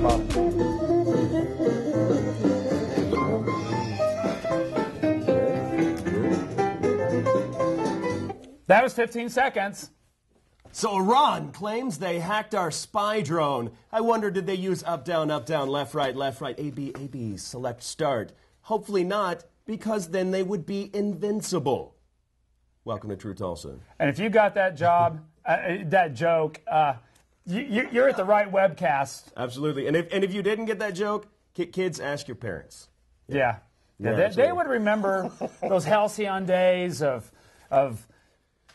bottle. That was 15 seconds. So Iran claims they hacked our spy drone. I wonder, did they use up, down, left, right, A, B, A, B, select, start? Hopefully not, because then they would be invincible. Welcome to Tru Tulsa. And if you got that job, that joke, you're at the right webcast. Absolutely. And if you didn't get that joke, kids, ask your parents. Yeah. They would remember those halcyon days of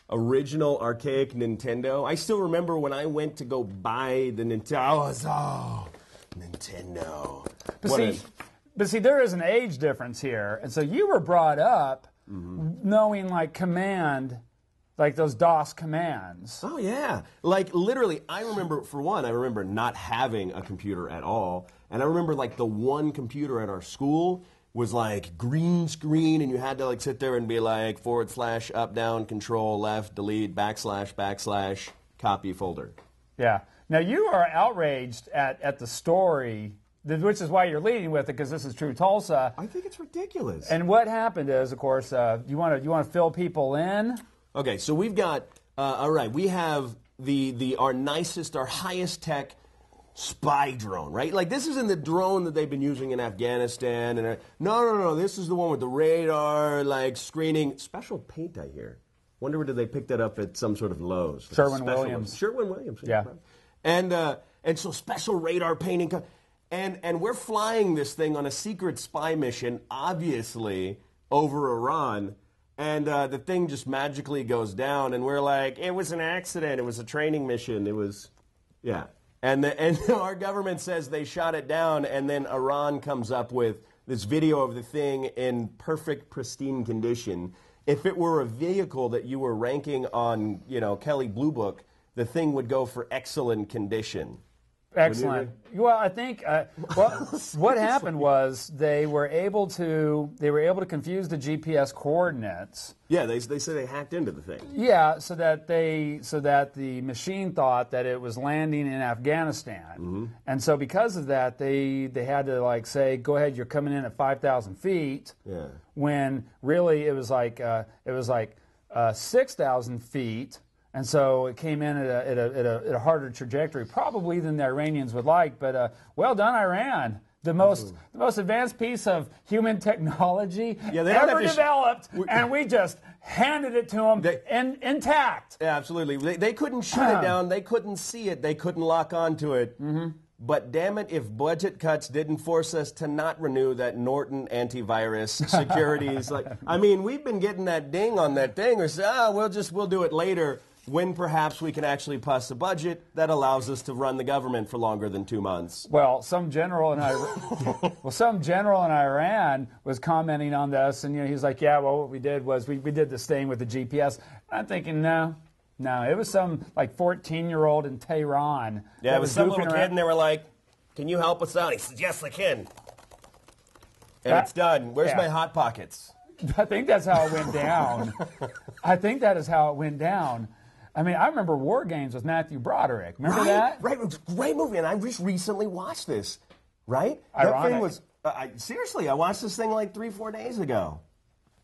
original archaic Nintendo. I still remember when I went to go buy the Nintendo. I was, Nintendo. But see, there is an age difference here. And so you were brought up knowing like command, like those DOS commands. Oh, yeah. Like literally, I remember not having a computer at all. And I remember like the one computer at our school was like green screen, and you had to like sit there and be like / up, down, control, left, delete, backslash, copy folder. Yeah. Now you are outraged at the story, which is why you're leading with it, because this is Tru Tulsa. I think it's ridiculous. And what happened is, of course, you want to fill people in. Okay, so we've got all right. We have our nicest, our highest tech spy drone, right? Like this isn't the drone that they've been using in Afghanistan. And no. This is the one with the radar, like screening. Special paint, I hear. Wonder whether they picked that up at some sort of Lowe's. Sherwin-Williams. Sherwin-Williams. Yeah. And so special radar painting. And we're flying this thing on a secret spy mission, obviously over Iran. And the thing just magically goes down, and we're like, it was an accident. It was a training mission. It was, yeah. And our government says they shot it down, and then Iran comes up with this video of the thing in perfect, pristine condition. If it were a vehicle that you were ranking on, Kelley Blue Book, the thing would go for excellent condition. Excellent. Well, I think what happened was they were able to confuse the GPS coordinates. Yeah, they say they hacked into the thing. Yeah, so that the machine thought that it was landing in Afghanistan, and so because of that, they had to like say, go ahead, you're coming in at 5,000 feet. Yeah. When really it was like 6,000 feet. And so it came in at a harder trajectory, probably than the Iranians would like. But well done, Iran. The most advanced piece of human technology ever developed, and we just handed it to them intact. Yeah, absolutely. They couldn't shut it down. They couldn't see it. They couldn't lock onto it. But damn it, if budget cuts didn't force us to not renew that Norton antivirus securities. We've been getting that ding on that thing, or say, we'll do it later. When perhaps we can actually pass a budget that allows us to run the government for longer than 2 months. Well, some general in Iran was commenting on this, and he's like, "Yeah, well, what we did was we did this thing with the GPS." I'm thinking, no, it was some like 14-year-old in Tehran. Yeah, it was some little kid, and they were like, "Can you help us out?" He says, "Yes, I can." And it's done. Where's my Hot Pockets? I think that's how it went down. I think that is how it went down. I mean, I remember War Games with Matthew Broderick. Remember that? Right, it was a great movie, and I just recently watched this. Right? Ironic. That thing was seriously. I watched this thing like 3-4 days ago.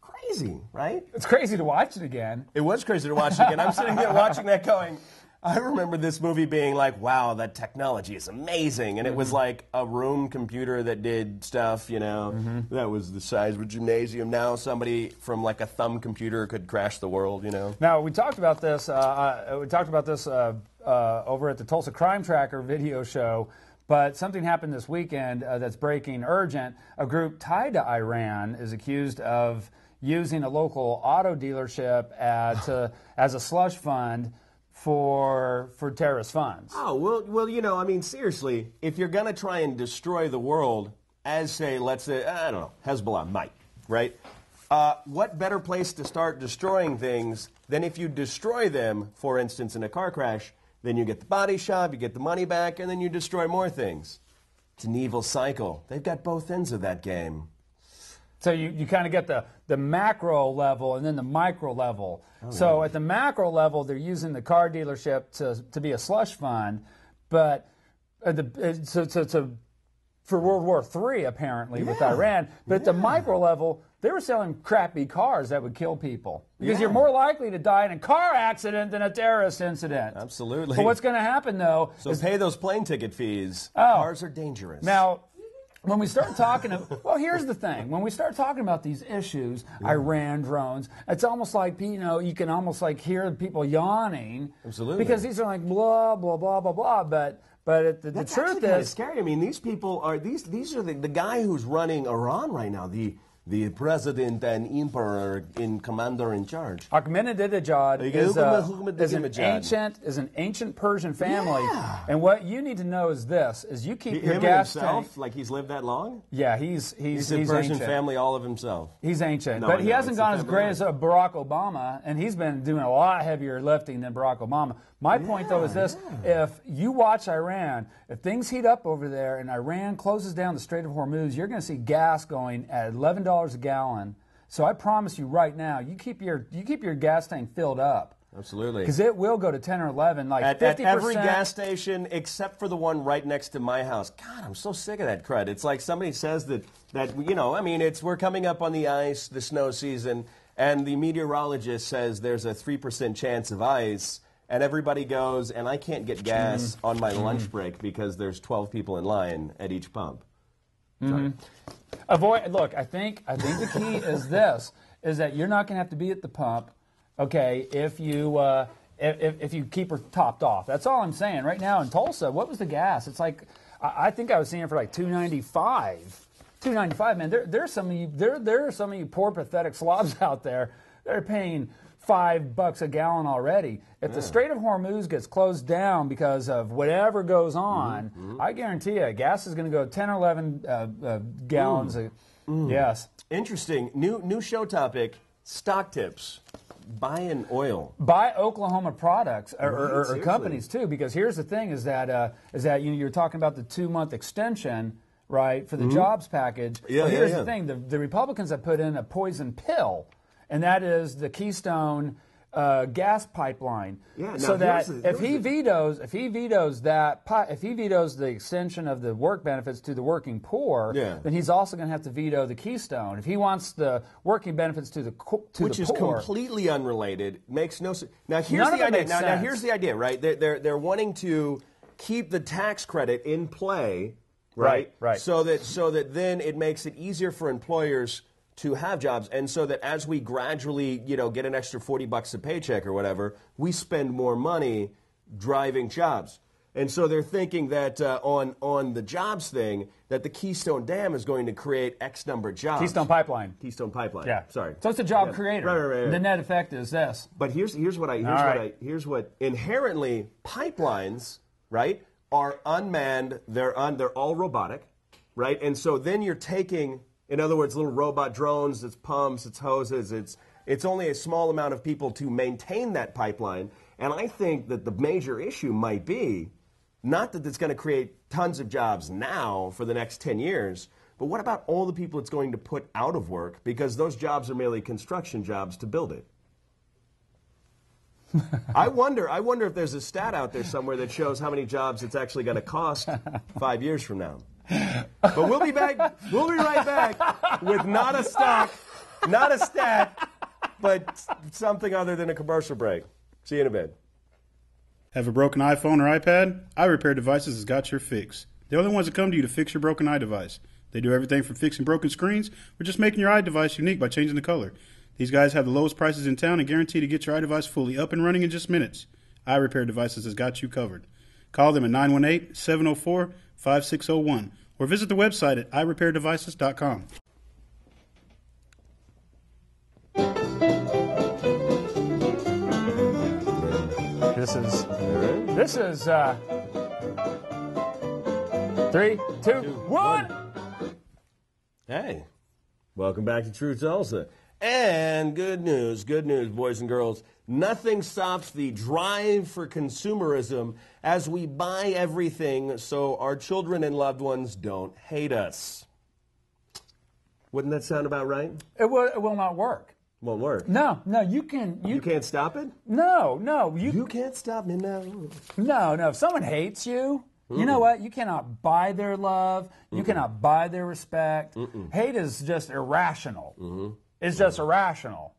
Crazy, right? It's crazy to watch it again. It was crazy to watch it again. I'm sitting there watching that, going, I remember this movie being like, wow, that technology is amazing. And it was like a room computer that did stuff, that was the size of a gymnasium. Now somebody from like a thumb computer could crash the world, Now, we talked about this over at the Tulsa Crime Tracker video show, but something happened this weekend that's breaking urgent. A group tied to Iran is accused of using a local auto dealership as a slush fund for terrorist funds. Oh, well, seriously, if you're going to try and destroy the world, let's say, I don't know, Hezbollah might, right? What better place to start destroying things than if you destroy them, for instance, in a car crash, then you get the body shop, you get the money back, and then you destroy more things. It's an evil cycle. They've got both ends of that game. So you kind of get the macro level and then the micro level. Oh, so at the macro level, they're using the car dealership to be a slush fund, but for World War III, apparently, with Iran. But at the micro level, they were selling crappy cars that would kill people. Because you're more likely to die in a car accident than a terrorist incident. Absolutely. But what's going to happen, though, is pay those plane ticket fees. Oh. Cars are dangerous. Now, when we start talking, well, here's the thing. When we start talking about these issues, Iran drones, it's almost like, you can almost like hear people yawning. Absolutely. Because these are like blah, blah, blah, blah, blah. But the truth is, scary. I mean, these people are these are the guy who's running Iran right now, the president and emperor commander in charge. Ahmadinejad is an ancient Persian family, and what you need to know is this: is you keep your gas tank. Like he's lived that long? Yeah, he's a Persian family all of himself. He's ancient, but he hasn't gone as great as Barack Obama, and he's been doing a lot heavier lifting than Barack Obama. My point, though, is this: if you watch Iran, if things heat up over there and Iran closes down the Strait of Hormuz, you're going to see gas going at $11 a gallon. So I promise you right now, you keep your gas tank filled up. Absolutely. Because it will go to 10 or 11, like 50%. At every gas station except for the one right next to my house. God, I'm so sick of that crud. It's like somebody says that we're coming up on the ice, the snow season, and the meteorologist says there's a 3% chance of ice. And everybody goes, and I can't get gas on my lunch break because there's 12 people in line at each pump. Look, I think the key is this: is that you're not going to have to be at the pump, okay? If you keep her topped off, that's all I'm saying. Right now in Tulsa, what was the gas? It's like I think I was seeing it for like $2.95. $2.95, man. There are some of you poor pathetic slobs out there that are paying $5 a gallon already. If the Strait of Hormuz gets closed down because of whatever goes on, I guarantee you, gas is going to go 10 or 11 gallons. Yes. Interesting. New show topic: stock tips. Buying oil. Buy Oklahoma products or companies too, because here's the thing: is that you're talking about the 2-month extension, right, for the jobs package. Yeah, well, here's the thing: the Republicans have put in a poison pill. And that is the Keystone gas pipeline. Yeah, so that if he vetoes the extension of the work benefits to the working poor, then he's also going to have to veto the Keystone. If he wants the working benefits to the poor, which is completely unrelated, makes no sense. Now here's the idea. Now here's the idea, right? They're wanting to keep the tax credit in play, right? Right. So that then it makes it easier for employers to have jobs, and so that as we gradually, get an extra $40 a paycheck or whatever, we spend more money driving jobs. And so they're thinking that on the jobs thing, that the Keystone Dam is going to create X number of jobs. Keystone Pipeline. Yeah, sorry. So it's a job creator. Right. The net effect is this. But here's what inherently pipelines, right, are unmanned. They're all robotic, right, and so then you're taking. In other words, little robot drones, it's pumps, it's hoses, it's only a small amount of people to maintain that pipeline. And I think that the major issue might be not that it's going to create tons of jobs now for the next 10 years, but what about all the people it's going to put out of work because those jobs are merely construction jobs to build it? I wonder if there's a stat out there somewhere that shows how many jobs it's actually going to cost 5 years from now. But we'll be back. We'll be right back with not a stat, but something other than a commercial break. See you in a bit. Have a broken iPhone or iPad? iRepair Devices has got your fix. They're the only ones that come to you to fix your broken iDevice. They do everything from fixing broken screens or just making your iDevice unique by changing the color. These guys have the lowest prices in town and guarantee to get your iDevice fully up and running in just minutes. iRepair Devices has got you covered. Call them at 918-704-5601 or visit the website at iRepairDevices.com. This is 3, 2, 1. Hey, welcome back to Tru Tulsa. And good news, boys and girls. Nothing stops the drive for consumerism as we buy everything so our children and loved ones don't hate us. Wouldn't that sound about right? It will not work. Won't work. No, you can. You can't stop it? No. You can't stop me now. No. If someone hates you, You know what? You cannot buy their love. You cannot buy their respect. Hate is just irrational. It's just irrational.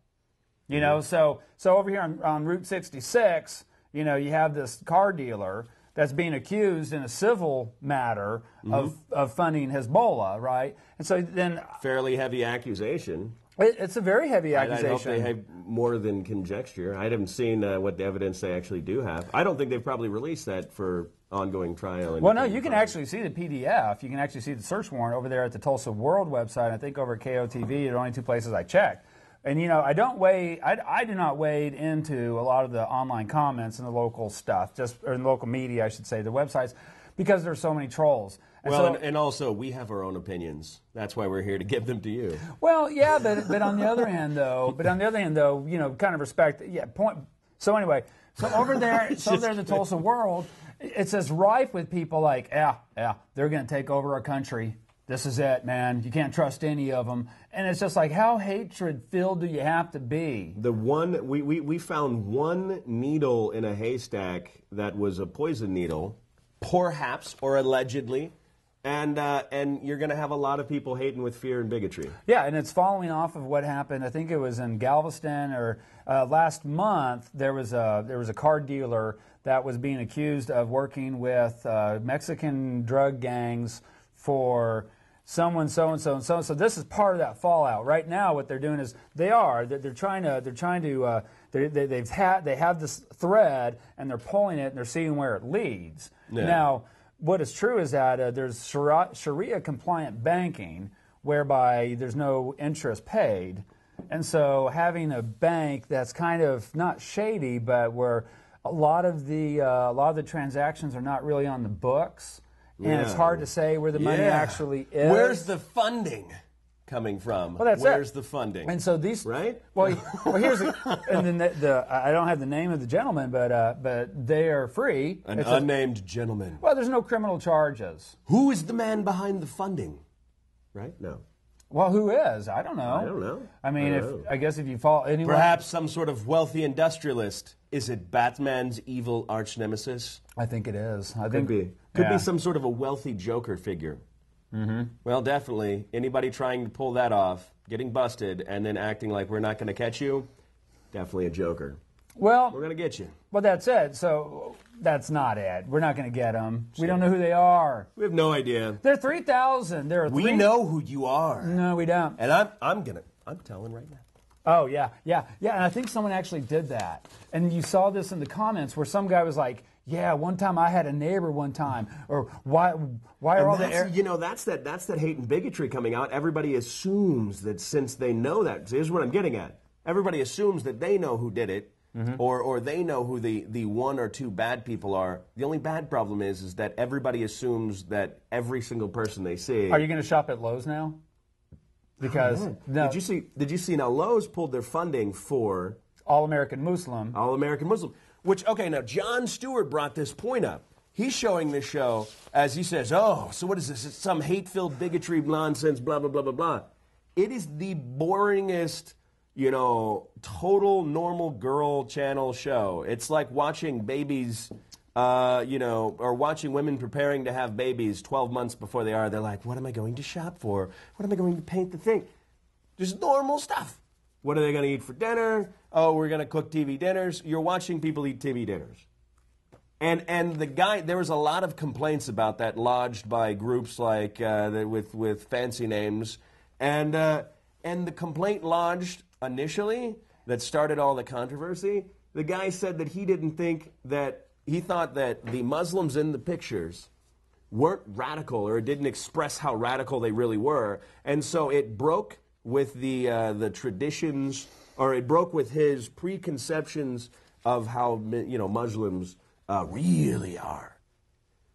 You know, so over here on Route 66, you know, you have this car dealer that's being accused in a civil matter of funding Hezbollah, right? And so then... Fairly heavy accusation. It's a very heavy accusation. I hope they have more than conjecture. I haven't seen what the evidence they actually do have. I don't think they've probably released that for ongoing trial. Well, no, you can actually see the PDF. You can actually see the search warrant over there at the Tulsa World website. I think over at KOTV. There are only 2 places I checked. And, you know, I do not wade into a lot of the online comments and the local stuff, or in the local media, I should say, the websites, because there's so many trolls. And also, we have our own opinions. That's why we're here to give them to you. Well, yeah, but on the other hand, though, you know, kind of respect. Yeah. So anyway, so over there, the Tulsa World, it's as rife with people like, yeah, they're going to take over our country. This is it, man. You can't trust any of them. And it's just like, how hatred-filled do you have to be? We found one needle in a haystack that was a poison needle, perhaps or allegedly. And you're going to have a lot of people hating with fear and bigotry. Yeah, and it's following off of what happened. I think it was in Galveston or last month. There was a car dealer that was being accused of working with Mexican drug gangs for someone so and so and so. So this is part of that fallout. Right now, what they're doing is they have this thread and they're pulling it and they're seeing where it leads. Yeah. Now, what is true is that there's Sharia-compliant banking, whereby there's no interest paid, and so having a bank that's kind of not shady, but where a lot of the transactions are not really on the books, and it's hard to say where the money actually is. Where's the funding coming from? Well, Where's the funding? And so these, right? Well, here's and then I don't have the name of the gentleman, but they are free. An unnamed gentleman. Well, there's no criminal charges. Who is the man behind the funding? Right? No. Well, who is? I don't know. I don't know. I mean, I guess if you fall anywhere. Perhaps some sort of wealthy industrialist. Is it Batman's evil arch nemesis? I think it is. Could be some sort of a wealthy Joker figure. Mm-hmm. Well, definitely. Anybody trying to pull that off, getting busted, and then acting like we're not going to catch you, definitely a Joker. Well, we're going to get you. Well, that's it. So that's not it. We're not going to get them. We don't know who they are. We have no idea. They're 3,000. We know who you are. No, we don't. And I'm telling right now. Oh, yeah. And I think someone actually did that. And you saw this in the comments where some guy was like, yeah, one time I had a neighbor one time. Or why are all the... You know, that's that hate and bigotry coming out. Everybody assumes that since they know that... So here's what I'm getting at. Everybody assumes that they know who did it. Mm-hmm. Or they know who the 1 or 2 bad people are. The only bad problem is that everybody assumes that every single person they see... Are you going to shop at Lowe's now? Because... No. Did you see now Lowe's pulled their funding for... All-American Muslim. All-American Muslim. Which, okay, now Jon Stewart brought this point up. He's showing this show as he says, oh, so what is this? It's some hate-filled bigotry nonsense, blah, blah, blah, blah, blah. It is the boringest... total normal girl channel show. It's like watching babies, or watching women preparing to have babies 12 months before they are. They're like, what am I going to shop for? What am I going to paint the thing? Just normal stuff. What are they going to eat for dinner? Oh, we're going to cook TV dinners. You're watching people eat TV dinners. And the guy, there was a lot of complaints about that lodged by groups like with fancy names. And the complaint lodged initially that started all the controversy, the guy said that he thought that the Muslims in the pictures weren't radical or didn't express how radical they really were. And so it broke with the traditions, or it broke with his preconceptions of how Muslims really are.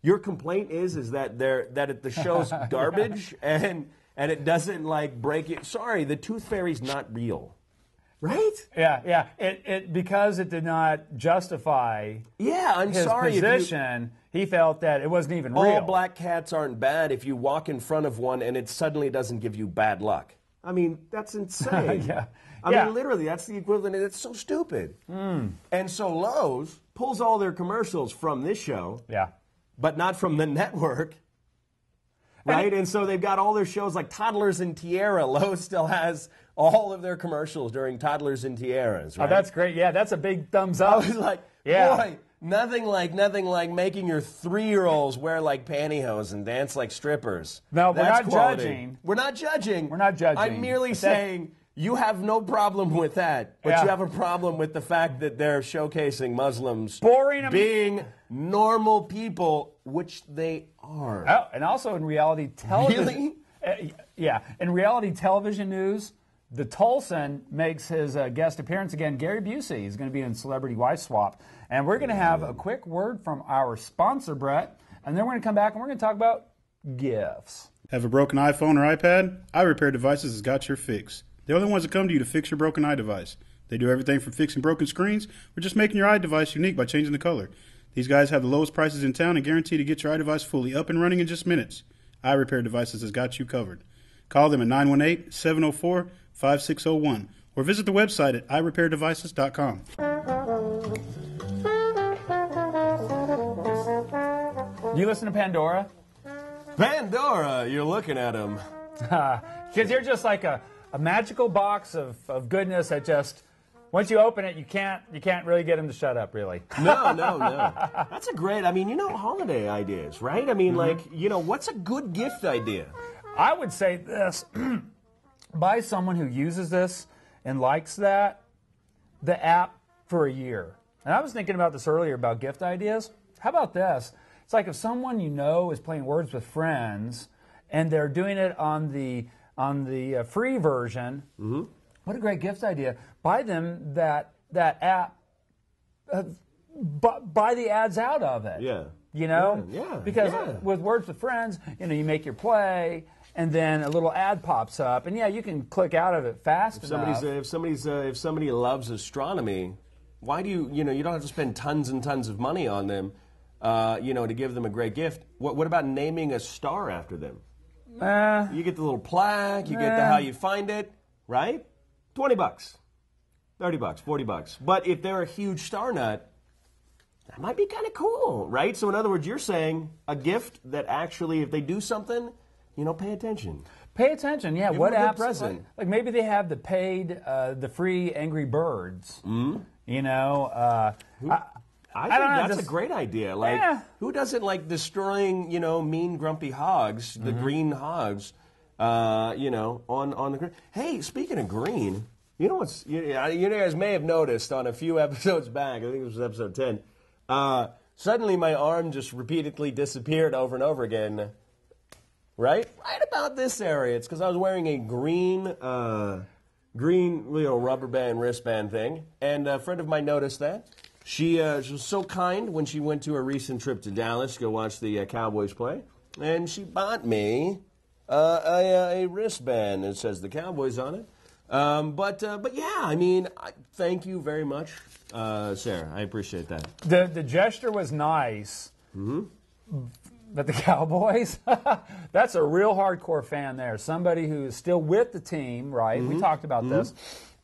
Your complaint is that the show's garbage and it doesn't break it. Sorry, the Tooth Fairy's not real. Right? Yeah. It because it did not justify his position, he felt that it wasn't even real. All black cats aren't bad if you walk in front of one and it suddenly doesn't give you bad luck. I mean, that's insane. I mean, literally, that's the equivalent. It's so stupid. And so Lowe's pulls all their commercials from this show. Yeah. but not from the network. Right? And so they've got all their shows like Toddlers and Tiara. Lowe's still has all of their commercials during Toddlers and Tiaras. Right? Oh, that's great. Yeah, that's a big thumbs up. I was like, boy, nothing like making your 3-year-olds wear like pantyhose and dance like strippers. No, we're That's not quality. judging. We're not judging. We're not judging. I'm merely saying you have no problem with that, but you have a problem with the fact that they're showcasing Muslims being normal people, which they are. Oh, and also in reality television. Really? Yeah. In reality television news, the Tulsan makes his guest appearance again. Gary Busey is going to be in Celebrity Wife Swap. And we're going to have a quick word from our sponsor, Brett, and then we're going to come back and we're going to talk about gifts. Have a broken iPhone or iPad? iRepair Devices has got your fix. They're the only ones that come to you to fix your broken iDevice. They do everything from fixing broken screens or just making your iDevice unique by changing the color. These guys have the lowest prices in town and guarantee to get your iDevice fully up and running in just minutes. iRepair Devices has got you covered. Call them at 918-704-5601 or visit the website at iRepairDevices.com. Do you listen to Pandora? Pandora, you're looking at him. Because you're just like a magical box of goodness that just, once you open it, you can't really get them to shut up, really. No. That's a great, holiday ideas, right? I mean, what's a good gift idea? I would say this, buy someone who uses this and likes the app for a year. And I was thinking about this earlier about gift ideas. How about this? It's like if someone you know is playing Words with Friends and they're doing it on the free version. Mm-hmm. What a great gift idea! Buy them that app. Buy the ads out of it. Yeah. Because with Words with Friends, you make your play, and then a little ad pops up, and you can click out of it fast enough. If somebody loves astronomy, why do you don't have to spend tons and tons of money on them, to give them a great gift. What about naming a star after them? You get the little plaque, you get the how you find it, right? $20, $30, $40. But if they're a huge star nut, that might be kind of cool, right? So in other words, you're saying a gift that actually, if they do something, pay attention. Pay attention, yeah. Give what them a good apps? present. Like maybe they have the paid, the free Angry Birds. Mm-hmm. I think that's a great idea. Who doesn't like destroying, mean, grumpy hogs, the green hogs, on the green? Hey, speaking of green, you guys may have noticed on a few episodes back, I think it was episode 10, suddenly my arm just repeatedly disappeared over and over again. Right about this area. It's because I was wearing a green rubber band wristband thing, and a friend of mine noticed that. She was so kind when she went to a recent trip to Dallas to go watch the Cowboys play, and she bought me a wristband that says the Cowboys on it. But thank you very much, Sarah. I appreciate that. The gesture was nice. Mm-hmm. But the Cowboys, that's a real hardcore fan there. Somebody who is still with the team, right? Mm-hmm. We talked about this.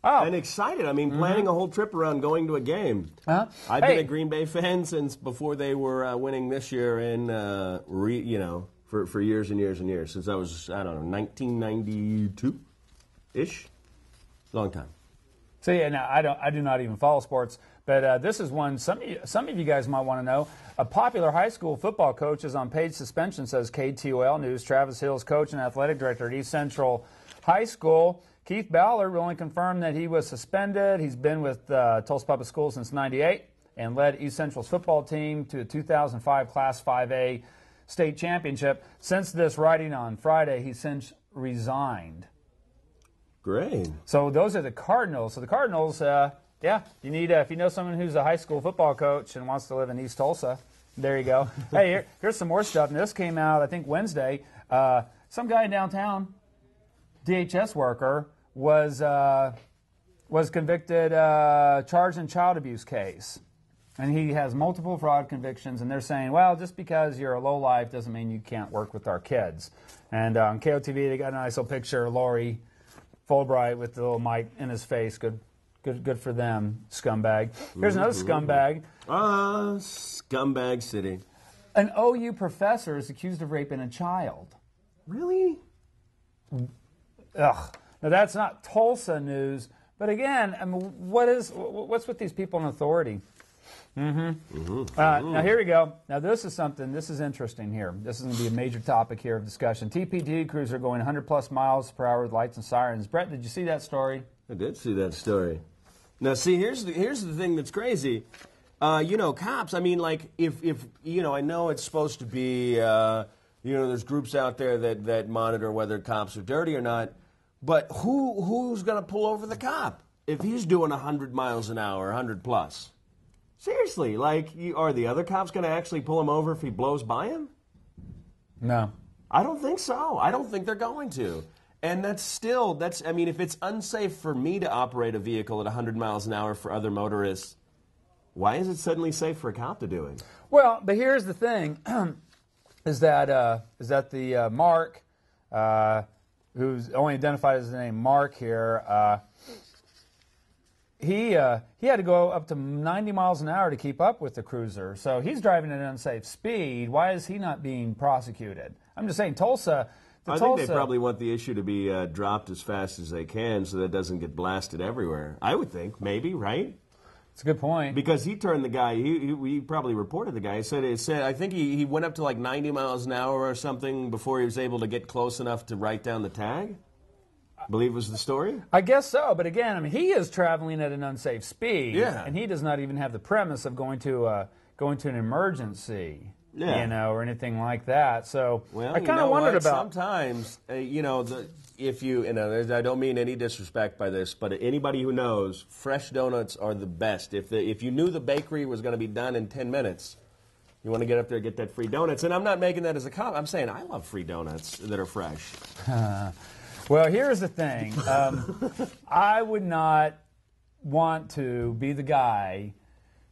Oh. And excited. Planning a whole trip around going to a game. I've been a Green Bay fan since before they were winning this year and, for years and years and years. Since I was, 1992-ish. Long time. So, I do not even follow sports. But this is one some of you guys might want to know. A popular high school football coach is on paid suspension, says KTOL News. Travis Hill's coach and athletic director at East Central High School, Keith Ballard, only confirmed that he was suspended. He's been with Tulsa Public Schools since '98 and led East Central's football team to a 2005 Class 5A state championship. Since this writing on Friday, he's since resigned. Great. So those are the Cardinals. So the Cardinals... you need if you know someone who's a high school football coach and wants to live in East Tulsa, there you go. Hey, here's some more stuff. And this came out, I think, Wednesday. Some guy in downtown, DHS worker, was convicted, charged in child abuse case. And he has multiple fraud convictions, and they're saying, well, just because you're a lowlife doesn't mean you can't work with our kids. And on KOTV, they got a nice little picture of Lori Fulbright with the little mic in his face. Good for them, scumbag. Here's another scumbag. Scumbag City. An OU professor is accused of raping a child. Really? Ugh. Now that's not Tulsa news, but again, I mean, what's with these people in authority? Now here we go. Now this is interesting here. This is going to be a major topic here of discussion. TPD cruiser going 100+ miles per hour with lights and sirens. Brett, did you see that story? I did see that story. Now, see, here's the thing that's crazy. Cops. I mean, like, if I know it's supposed to be, there's groups out there that monitor whether cops are dirty or not. But who's going to pull over the cop if he's doing 100 miles an hour, 100+? Seriously, like, are the other cops going to actually pull him over if he blows by him? No. I don't think so. I don't think they're going to. And I mean, if it's unsafe for me to operate a vehicle at 100 miles an hour for other motorists, why is it suddenly safe for a cop to do it? Well, but here's the thing, is that the Mark, who's only identified as the name Mark here, he had to go up to 90 miles an hour to keep up with the cruiser. So he's driving at an unsafe speed. Why is he not being prosecuted? I'm just saying, Tulsa. I think they probably want the issue to be dropped as fast as they can so that it doesn't get blasted everywhere. I would think, maybe, right? It's a good point. Because he turned the guy, he probably reported the guy. He said I think he went up to like 90 miles an hour or something before he was able to get close enough to write down the tag. I believe was the story. I guess so, but again, I mean, he is traveling at an unsafe speed, yeah, and he does not even have the premise of going to an emergency, yeah, or anything like that. So well, I kind of wondered about sometimes, if I don't mean any disrespect by this, but anybody who knows, fresh donuts are the best. If you knew the bakery was going to be done in 10 minutes. You want to get up there and get that free donuts. And I'm not making that as a comment. I'm saying I love free donuts that are fresh. Well, here's the thing. I would not want to be the guy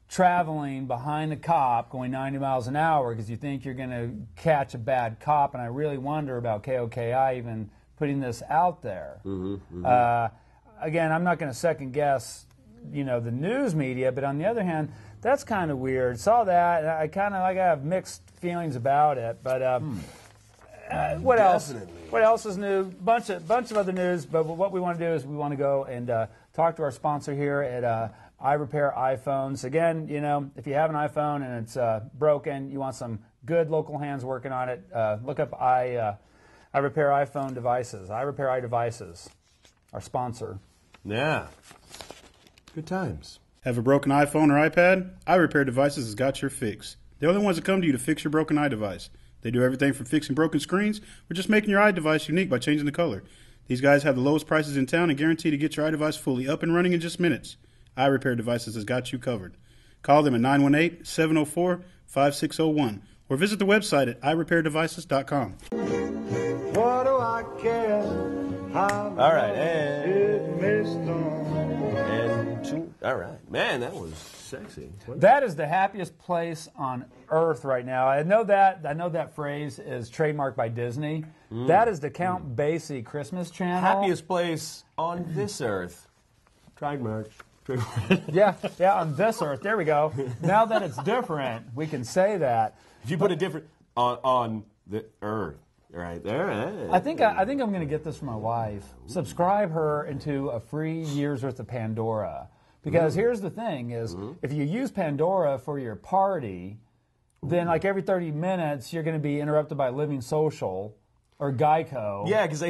traveling behind a cop going 90 miles an hour because you think you're going to catch a bad cop. And I really wonder about KOKI even putting this out there. Again, I'm not going to second guess, the news media, but on the other hand, that's kind of weird. Saw that. I kind of I have mixed feelings about it, but. What else? What else is new? Bunch of other news. But what we want to do is we want to go and talk to our sponsor here at I Repair iPhones. Again, if you have an iPhone and it's broken, you want some good local hands working on it. Look up I Repair iPhone devices. I Repair iDevices, our sponsor. Yeah. Good times. Have a broken iPhone or iPad? I Repair Devices has got your fix. They're the only ones that come to you to fix your broken iDevice. They do everything from fixing broken screens or just making your iDevice unique by changing the color. These guys have the lowest prices in town and guarantee to get your iDevice fully up and running in just minutes. I Repair Devices has got you covered. Call them at 918-704-5601 or visit the website at irepairdevices.com. What do I care? All right, all right, man, that was sexy. That is the happiest place on earth right now. I know that phrase is trademarked by Disney. That is the Count Basie Christmas channel. Happiest place on this earth. Trademark. yeah, on this earth. There we go. Now that it's different, we can say that. If you put a different on the earth. Right there. I think I'm going to get this for my wife. Subscribe her into a free year's worth of Pandora. Because here's the thing is, if you use Pandora for your party, then like every 30 minutes you're going to be interrupted by Living Social or Geico. Yeah, because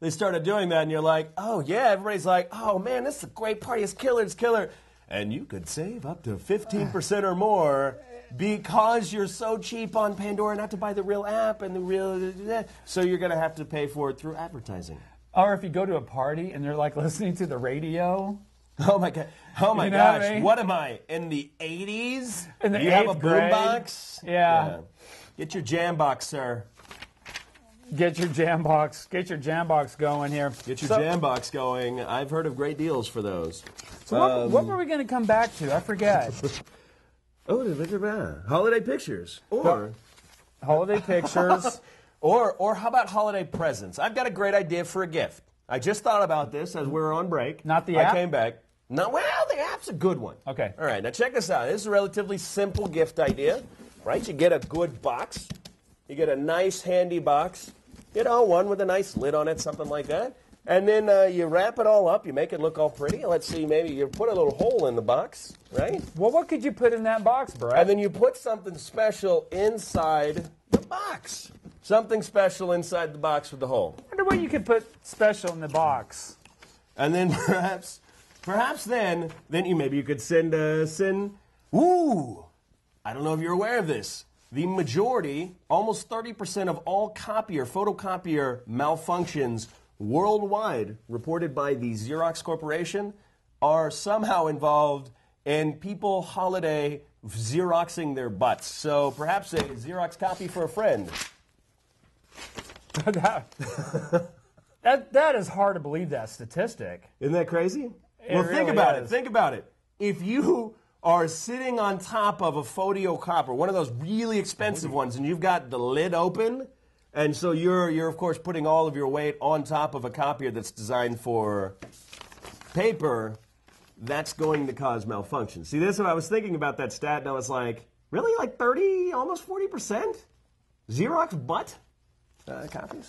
they started doing that, and you're like, oh yeah, everybody's like, oh man, this is a great party, it's killer, and you could save up to 15% or more because you're so cheap on Pandora not to buy the real app and the real, so you're going to have to pay for it through advertising. Or if you go to a party and they're like listening to the radio. Oh my god! Oh my gosh! What, I mean? What am I in the 80s? In the you 8th have a grade? boombox? Yeah. Get your jam box, sir. Get your jam box. Get your jam box going here. Get your jam box going. I've heard of great deals for those. So what were we going to come back to? I forget. Holiday pictures, or holiday pictures, or how about holiday presents? I've got a great idea for a gift. I just thought about this as we were on break. Not the app? I came back. No, well, the app's a good one. Okay. All right, now check this out. This is a relatively simple gift idea. right? You get a good box. You get a nice, handy box. You know, one with a nice lid on it, something like that. And then you wrap it all up. You make it look all pretty. Let's see, maybe you put a little hole in the box, right? Well, what could you put in that box, Brett? And then you put something special inside the box. Something special inside the box with the hole. I wonder what you could put special in the box. And then perhaps then maybe you could send. Ooh, I don't know if you're aware of this. The majority, almost 30% of all copier, photocopier malfunctions worldwide, reported by the Xerox Corporation, are somehow involved in people holiday Xeroxing their butts. So perhaps a Xerox copy for a friend. That is hard to believe, that statistic. Isn't that crazy? Well, really think about is. it. Think about it. If you are sitting on top of a photocopter, one of those really expensive ones, and you've got the lid open, and so you're of course putting all of your weight on top of a copier that's designed for paper, that's going to cause malfunction. See, that's what I was thinking about that stat, and I was like, really, like 30, almost 40%? Xerox butt copies?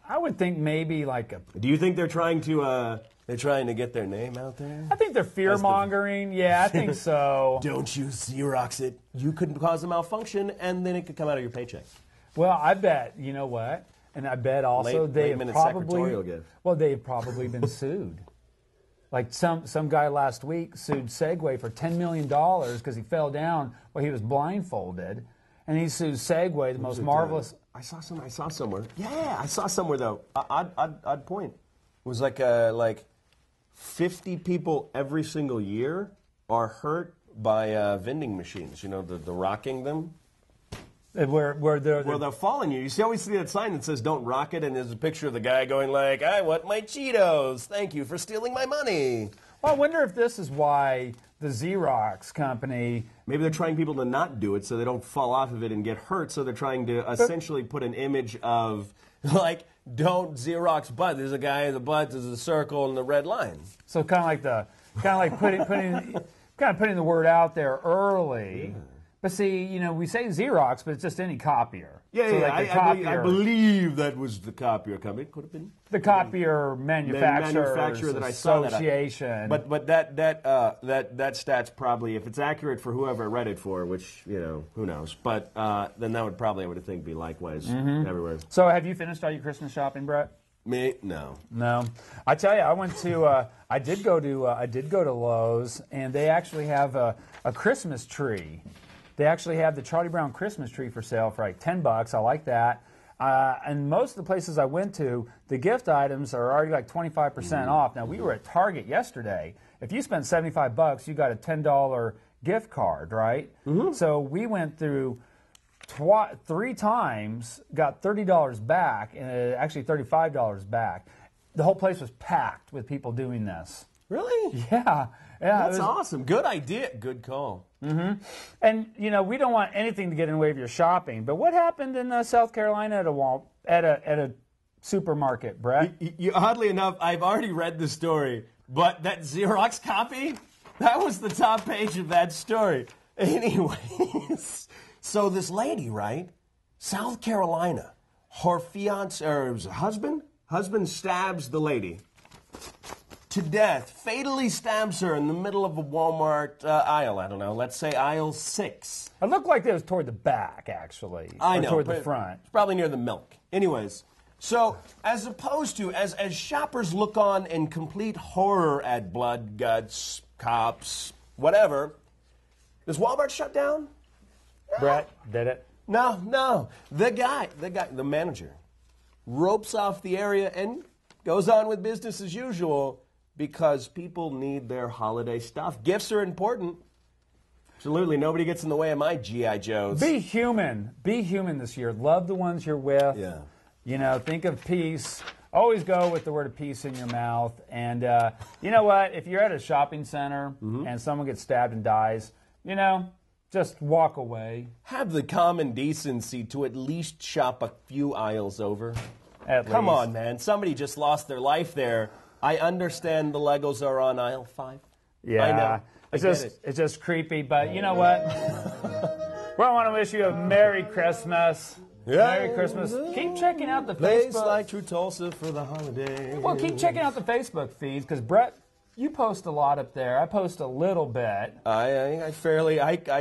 I would think maybe like a... Do you think they're trying to get their name out there? I think they're fear-mongering. Yeah, I think so. Don't you Xerox it. You could cause a malfunction, and then it could come out of your paycheck. Well, I bet, you know what? And I bet also they've secretarial gift. Well, they've probably been sued. Like some guy last week sued Segway for $10 million because he fell down while he was blindfolded. And he sued Segway, the most marvelous... I saw somewhere. Yeah, I saw somewhere, though. Odd point. It was like 50 people every single year are hurt by vending machines. You know, the rocking them. Where they'll fall on you. You always see that sign that says "Don't rock it," and there's a picture of the guy going like, "I want my Cheetos. Thank you for stealing my money." Well, I wonder if this is why the Xerox company... Maybe they're trying people to not do it so they don't fall off of it and get hurt, so they're trying to essentially put an image of, like, don't Xerox butt. There's a guy in the butt, there's a circle and the red line. So kind of like putting the word out there early. Yeah. But see, you know, we say Xerox, but it's just any copier. Yeah, so yeah, like I believe that was the copier company. It could have been the copier manufacturer that I saw association. But that stat's probably, if it's accurate for whoever read it for, which, you know, who knows. But then that would probably, I would think, be likewise everywhere. So have you finished all your Christmas shopping, Brett? Me? No. I tell you, I went to I did go to Lowe's, and they actually have a Christmas tree. They actually have the Charlie Brown Christmas tree for sale for like $10. I like that. And most of the places I went to, the gift items are already like 25% off. Now, we were at Target yesterday. If you spent $75, you got a $10 gift card, right? So we went through 3 times, got $30 back, and actually $35 back. The whole place was packed with people doing this. Really? Yeah. That's awesome. Good idea. Good call. And, you know, we don't want anything to get in the way of your shopping. But what happened in South Carolina at a supermarket, Brett? Oddly enough, I've already read the story, but that Xerox copy, that was the top page of that story. Anyways, so this lady, right, South Carolina, her fiance, or it was a husband stabs the lady to death, fatally stabs her in the middle of a Walmart aisle. I don't know, let's say aisle 6. It looked like it was toward the back, actually. I know. Toward the front. It's probably near the milk. Anyways, so as opposed to, as shoppers look on in complete horror at blood, guts, cops, whatever, does Walmart shut down? Brett, did it? No. The manager, ropes off the area and goes on with business as usual because people need their holiday stuff. Gifts are important. Absolutely. Nobody gets in the way of my G.I. Joes. Be human. Be human this year. Love the ones you're with. Yeah. You know, think of peace. Always go with the word of peace in your mouth. And you know what? If you're at a shopping center and someone gets stabbed and dies, you know, just walk away. Have the common decency to at least shop a few aisles over. Come on, man. Somebody just lost their life there. I understand the Legos are on aisle 5. Yeah. I know. It's just creepy, but you know what? Well, I want to wish you a Merry Christmas. Yeah. Merry Christmas. Keep checking out the Place Facebook. like Tru Tulsa for the holiday. Well, keep checking out the Facebook feeds because Brett, you post a lot up there. I post a little bit. I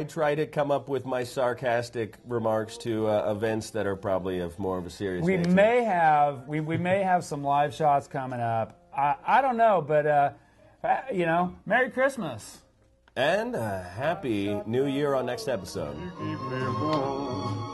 try to come up with my sarcastic remarks to events that are probably of more of a serious We nature. may have some live shots coming up. I don't know, but Merry Christmas. And Happy New Year on next episode. Keep me warm.